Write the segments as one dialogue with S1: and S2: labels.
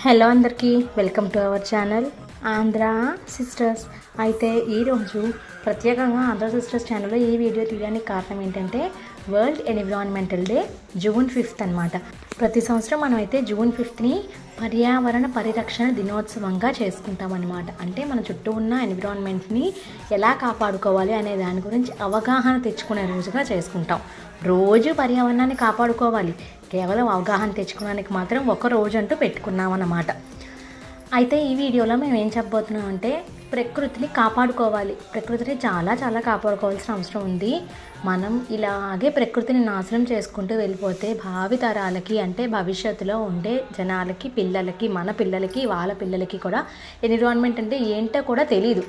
S1: Hello అందరికీ welcome to our channel Andhra sisters. అయితే ఈరోజు ప్రత్యేకంగా ఆంధ్ర సిస్టర్స్ ఛానల్లో ఈ వీడియో తీయడానికి కారణం ఏంటంటే వరల్డ్ ఎన్విరాన్మెంటల్ డే జూన్ 5 అనమాట. ప్రతి సంవత్సరం మనం అయితే జూన్ 5ని పర్యావరణ పరిరక్షణ దినోత్సవంగా చేసుకుంటాం అనమాట. అంటే మన చుట్టూ ఉన్న ఎన్విరాన్మెంట్ని ఎలా కాపాడుకోవాలి అనే దాని గురించి అవగాహన తెచ్చుకునే రోజుగా చేసుకుంటాం. రోజు పర్యావరణాన్ని కాపాడుకోవాలి, కేవలం అవగాహన తెచ్చుకోవడానికి మాత్రం ఒక రోజు అంటూ పెట్టుకున్నాం అన్నమాట. అయితే ఈ వీడియోలో మేము ఏం చెప్పబోతున్నాం అంటే ప్రకృతిని కాపాడుకోవాలి. ప్రకృతిని చాలా కాపాడుకోవాల్సిన అవసరం ఉంది. మనం ఇలాగే ప్రకృతిని నాశనం చేసుకుంటూ వెళ్ళిపోతే భావి తరాలకి, అంటే భవిష్యత్తులో ఉండే జనాలకి, పిల్లలకి, మన పిల్లలకి, వాళ్ళ పిల్లలకి కూడా ఎన్విరాన్మెంట్ అంటే ఏంటో కూడా తెలియదు.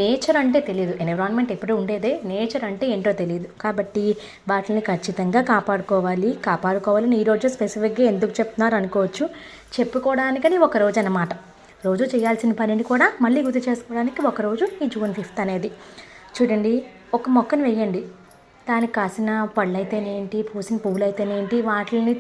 S1: నేచర్ అంటే తెలియదు. ఎన్విరాన్మెంట్ ఎప్పుడు ఉండేదే, నేచర్ అంటే ఏంటో తెలియదు. కాబట్టి వాటిని ఖచ్చితంగా కాపాడుకోవాలని ఈరోజు స్పెసిఫిక్గా ఎందుకు చెప్తున్నారు అనుకోవచ్చు. చెప్పుకోవడానికని ఒక రోజు అన్నమాట. రోజు చేయాల్సిన పనిని కూడా మళ్ళీ గుర్తు చేసుకోవడానికి ఒకరోజు ఈ జూన్ 5 అనేది. చూడండి, ఒక మొక్కను వేయండి, దానికి కాసిన పళ్ళు అయితేనేంటి, పూసిన పువ్వులు అయితేనేంటి, వాటిని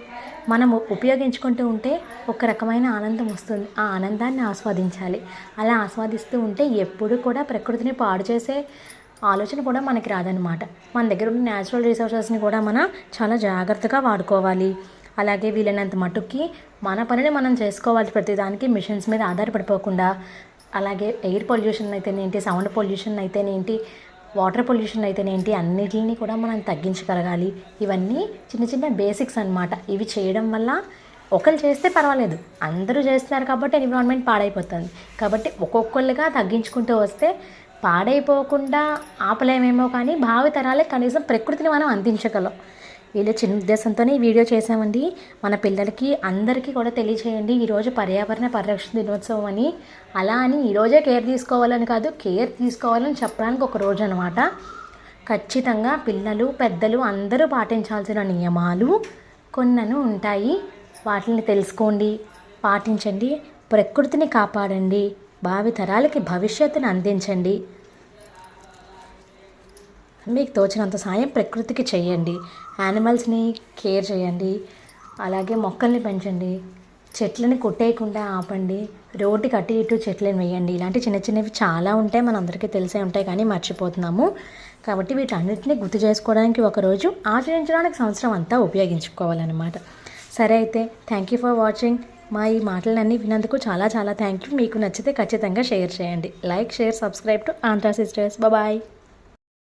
S1: మనం ఉపయోగించుకుంటూ ఉంటే ఒక రకమైన ఆనందం వస్తుంది. ఆ ఆనందాన్ని ఆస్వాదించాలి. అలా ఆస్వాదిస్తూ ఉంటే ఎప్పుడు కూడా ప్రకృతిని పాడు చేసే ఆలోచన కూడా మనకి రాదనమాట. మన దగ్గర ఉన్న న్యాచురల్ రిసోర్సెస్ని కూడా మనం చాలా జాగ్రత్తగా వాడుకోవాలి. అలాగే వీలైనంత మటుకి మన పనిని మనం చేసుకోవాలి. ప్రతిదానికి మిషన్స్ మీద ఆధారపడిపోకుండా. అలాగే ఎయిర్ పొల్యూషన్ అయితేనేంటి, సౌండ్ పొల్యూషన్ అయితేనేంటి, వాటర్ పొల్యూషన్ అయితేనేంటి, అన్నిటిని కూడా మనం తగ్గించగలగాలి. ఇవన్నీ చిన్న బేసిక్స్ అన్నమాట. ఇవి చేయడం వల్ల ఒకరు చేస్తే పర్వాలేదు, అందరూ చేస్తున్నారు కాబట్టి ఎన్విరాన్మెంట్ పాడైపోతుంది. కాబట్టి ఒక్కొక్కళ్ళుగా తగ్గించుకుంటూ వస్తే పాడైపోకుండా ఆపలేమేమో, కానీ భావి తరాలే కనీసం ప్రకృతిని మనం అందించగలం. వీళ్ళ చిన్న ఉద్దేశంతోనే ఈ వీడియో చేసామండి. మన పిల్లలకి అందరికీ కూడా తెలియచేయండి, ఈరోజు పర్యావరణ పరిరక్షణ దినోత్సవం అని. అలా అని ఈరోజే కేర్ తీసుకోవాలని కాదు, కేర్ తీసుకోవాలని చెప్పడానికి ఒక రోజు అనమాట. ఖచ్చితంగా పిల్లలు, పెద్దలు అందరూ పాటించాల్సిన నియమాలు కొన్నను ఉంటాయి. వాటిని తెలుసుకోండి, పాటించండి, ప్రకృతిని కాపాడండి, భావి తరాలకి భవిష్యత్తును అందించండి. మీకు తోచినంత సాయం ప్రకృతికి చేయండి. యానిమల్స్ని కేర్ చేయండి. అలాగే మొక్కల్ని పెంచండి. చెట్లని కొట్టేయకుండా ఆపండి. రోడ్డుకి అటు ఇటు చెట్లను వేయండి. ఇలాంటి చిన్నవి చాలా ఉంటాయి, మనందరికీ తెలిసే ఉంటాయి, కానీ మర్చిపోతున్నాము. కాబట్టి వీటన్నిటిని గుర్తు చేసుకోవడానికి ఒకరోజు, ఆచరించడానికి సంవత్సరం అంతా ఉపయోగించుకోవాలన్నమాట. సరే, అయితే థ్యాంక్ యూ ఫర్ వాచింగ్. మా ఈ మాటలన్నీ విన్నందుకు చాలా థ్యాంక్ యూ. మీకు నచ్చితే ఖచ్చితంగా షేర్ చేయండి. Like, share, subscribe to Andhra sisters. Bye.